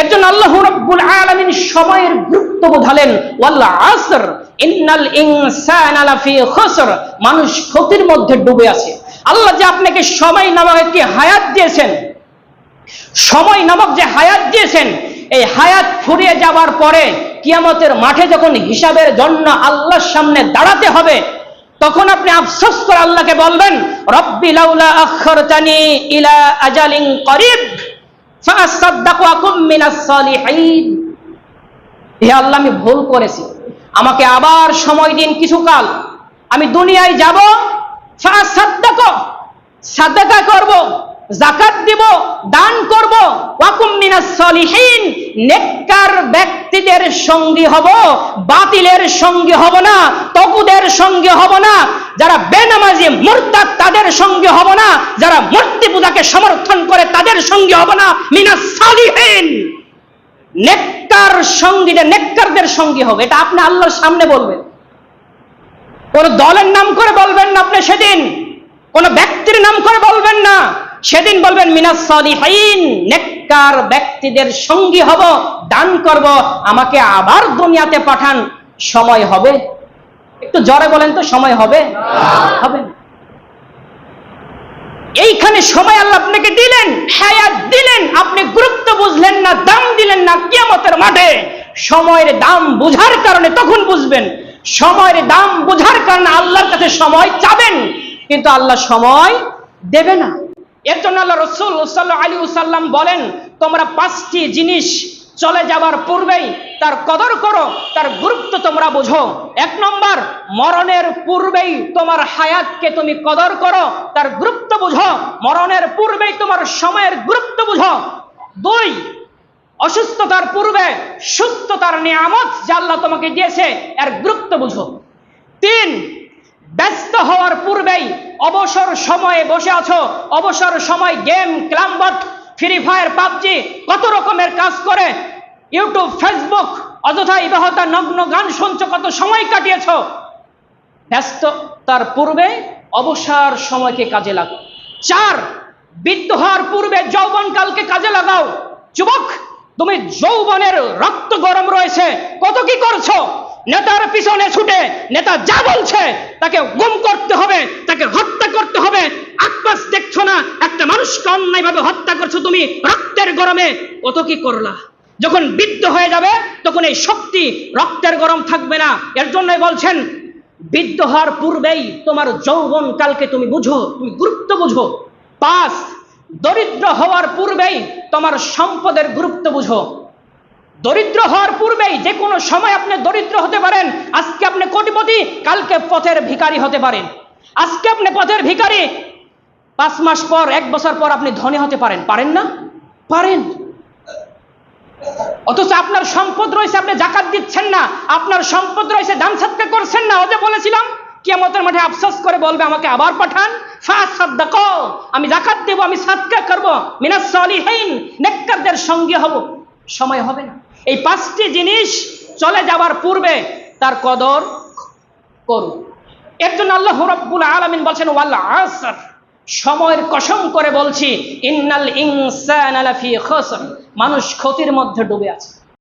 এর জন্য আল্লাহ রাব্বুল আলামিন সময়ের গুরুত্ব বোঝালেন, ওয়াল আসর ইন্নাল ইনসানা লাফি খুসর, মানুষ ক্ষতির মধ্যে ডুবে আছে। আল্লাহ যে আপনাকে সময় নামক একটি হায়াত দিয়েছেন, সময় নামক যে হায়াত দিয়েছেন, এই হায়াত ফুরিয়ে যাবার পরে কিয়ামতের মাঠে যখন হিসাবের জন্য আল্লাহর সামনে দাঁড়াতে হবে, তখন আপনি আফসোস করে আল্লাহকে বলবেন, রব্বি লাউলা আখখারতানি ইলা আজালিন করিব ফাআসাদদাকু ওয়া কুম মিনাস সালিহিন। হে আল্লাহ, আমি ভুল করেছি, আমাকে আবার সময় দিন কিছুকাল, আমি দুনিয়ায় যাব, ফাআসাদদাকু, সাদাকা করব, যাকাত দিব, দান করব, ওয়া কুম মিনাস সালিহিন, নেককার ব্যক্তিদের সঙ্গী হব, বাতিলের সঙ্গী হব না, তগুদের সঙ্গী হব না, যারা বেনামাজি মুরতাদ তাদের সঙ্গী হব না, যারা মূর্তি পূজাকে সমর্থন করে তাদের সঙ্গী হব না, মিনাস সালিহিন, নেককার সঙ্গীদের, নেককারদের সঙ্গী হবে। এটা আপনি আল্লাহর সামনে বলবেন, কোন দলের নাম করে বলবেন না, আপনি সেদিন কোন ব্যক্তির নাম করে বলবেন না, সেদিন বলবেন মিনাস সালিহিন, নেককার ব্যক্তিদের সঙ্গী হব, দান করব, আমাকে আবার দুনিয়াতে পাঠান। সময় হবে? একটু জোরে বলেন তো, সময় হবে? হবে না। এইখানে সময় আল্লাহ আপনাকে দিলেন, হায়াত দিলেন, আপনি গুরুত্ব বুঝলেন না, দাম দিলেন না। কিয়ামতের মাঠে সময়ের দাম বুঝার কারণে তখন বুঝবেন, সময়ের দাম বুঝার কারণে আল্লাহর কাছে সময় চাবেন, কিন্তু আল্লাহ সময় দেবে না। এর জন্য আল্লাহ রাসূল সাল্লাল্লাহু আলাইহি ওয়াসাল্লাম বলেন, তোমরা 5টি জিনিস চলে যাবার পূর্বেই তার কদর করো, তার গুরুত্ব তোমরা বুঝো। 1 নম্বর, মরণের পূর্বেই তোমার হায়াতকে তুমি কদর করো, তার গুরুত্ব বুঝো, মরণের পূর্বেই তোমার সময়ের গুরুত্ব বুঝো। 2, অসুস্থতার পূর্বে সুস্থতার নিয়ামত যা আল্লাহ তোমাকে দিয়েছে এর গুরুত্ব বুঝো। 3, ব্যস্ত হওয়ার পূর্বেই অবসর সময়ে বসে আছো, অবসর সময় গেম, ক্লামবট, ফ্রি ফায়ার, পাবজি, কত রকমের কাজ করে ইউটিউব, ফেসবুক, অযথা ইবাদত, নগ্ন গান শুনছো, কত সময় কাটিয়েছো। ব্যস্ত তার পূর্বে অবসর সময়কে কাজে লাগাও। 4, বৃদ্ধ হওয়ার পূর্বে যৌবনকালকে কাজে লাগাও। যুবক, তুমি যৌবনের রক্ত গরম রয়েছে, কত কি করছো, নেতার পিছনে ছুটে নেতা যা বলছে তাকে গুম করতে হবে, তাকে হত্যা করতে হবে, আকবাস দেখছো না, একটা মানুষকে অন্যায়ভাবে হত্যা করছো তুমি রক্তের গরমে, কত কি করলা। যখন বৃদ্ধ হয়ে যাবে তখন এই শক্তি, রক্তের গরম থাকবে না। এর জন্যই বলছেন, বৃদ্ধ হওয়ার পূর্বেই তোমার যৌবন কালকে তুমি বুঝো, তুমি গুরুত্ব বুঝো। 5, দরিদ্র হওয়ার পূর্বেই তোমার সম্পদের গুরুত্ব বুঝো। দরিদ্র হওয়ার পূর্বেই, যে কোনো সময় আপনি দরিদ্র হতে পারেন। আজকে আপনি কোটিপতি, কালকে পথের ভিখারি হতে পারেন। আজকে আপনি পথের ভিখারি, 5 মাস পর, 1 বছর পর আপনি ধনী হতে পারেন। পারেন না? পারেন। অথচ আপনার সম্পদ রয়েছে, আপনি যাকাত দিচ্ছেন না, আপনার সম্পদ রয়েছে, দান সাদকা করছেন না। ওদের বলেছিলাম কিয়ামতের মাঠে আফসোস করে বলবে, আমাকে আবার পাঠান, ফাসাদদাকু, আমি যাকাত দেব, আমি সাদকা করব, মিনাস সালিহিন, নেককারদের সঙ্গে হব। সময় হবে না। এই 5টি জিনিস চলে যাবার পূর্বে তার কদর করুন। এর জন্য আল্লাহ রাব্বুল আলামিন বলছেন, ওয়াল আসর, সময়ের কসম করে বলছি, ইন্নাল ইনসানা লাফি খুসর, মানুষ ক্ষতির মধ্যে ডুবে আছে।